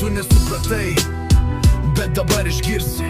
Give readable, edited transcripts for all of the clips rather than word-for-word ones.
tu nesupratai, bet dabar išgirsi.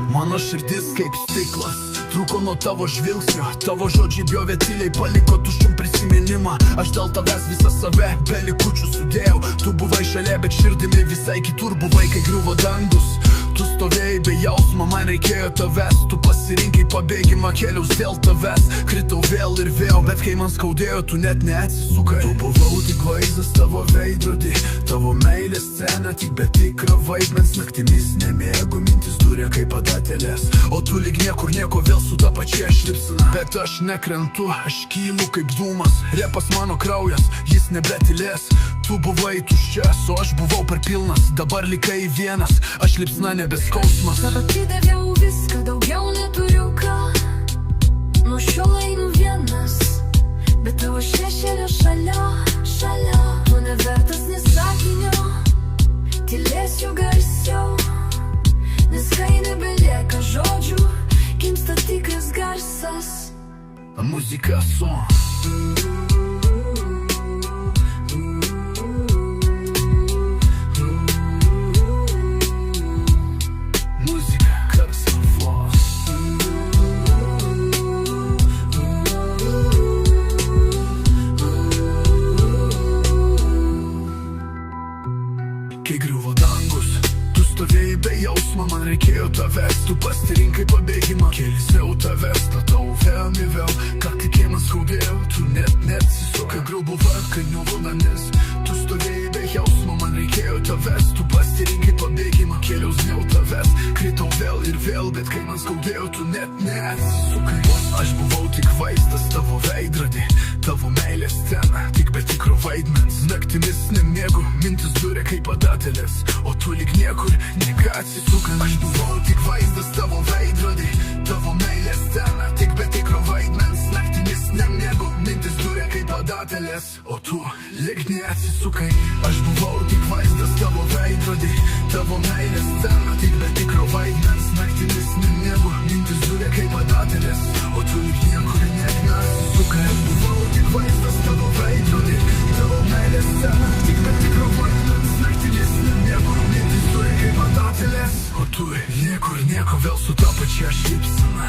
Mano širdis kaip stiklas, trūko nuo tavo žvilgsnio. Tavo žodžiai bjovė tyliai, paliko tuščium prisiminimą. Aš dėl tavęs visą save be likučių sudėjau. Tu buvai šalia, bet širdimi visai kitur buvai, kai griuvo dangus. Tu stovėjai be jausmo, man reikėjo tavęs. Tu pasirinkai pabėgimą, keliaus dėl tavęs. Kritau vėl ir vėl, bet kai man skaudėjo, tu net neatsisukai. Tu buvau tik vaizdas tavo veidrodį, tavo meilės scena, tik be tikro vaidmens. Naktimis nemėgu, mintis durė kaip adatelės, o tu lyg niekur nieko vėl su ta pačia šlipsina. Bet aš nekrentu, aš kylu kaip dūmas. Repas mano kraujas, jis nebetilės. Tu buvai tuščias, o aš buvau per pilnas. Dabar likai vienas, aš lipsna nebeskausmas. Tau atidaviau viską, daugiau neturiu ką. Nuo šiol einu vienas, bet tavo šešėlio šalia. Tu nevertas nė sakinio, tylėsiu garsiau, nes kai nebelieka žodžių, gimsta tikras garsas. Muzika son. Kai griuvo dangus, tu stovėjai be jausmo, man reikėjo tavęs. Tu pasirinkai pabėgimą, kėlisiau tavęs. Statau vėl, ką tik man skaudėjo. Tu net neatsisukai, grubu kai nuvodanis. Tu stovėjai be jausmo, man reikėjo tavęs. Tu pasirinkai pabėgimą, kėliaus dėl tavęs. Kritau vėl ir vėl, bet kai man skaudėjo, tu net neatsisukai. Aš buvau tik vaizdas tavo veidrodį, tavo meilės scena, tik be tikro vaidmens. Naktimis nemėgu, mintis durė kaip adatelės, o tu lyg niekur neatsisukai. Aš buvau tik vaizdas tavo veidrodį, tavo meilės scena, tik be tikro vaidmens. Naktimis nemėgu, mintis durė kaip adatelės, o tu lyg neatsisukai. Aš buvau tik vaizdas tavo veidrodį, tavo meilės scena, tik be tikro vaidmens. Naktimis nemėgu, mintis durė kaip adatelės, o tu lyg niekur neatsisukai. Aš buvau tik vaizdas tavo veidrodį, tavo meilės scena, tik be tikro vaidmens. Naktimis nemėgu, mintis durė kaip adatelės, o tu niekur nieko vėl su ta pačia šypsena.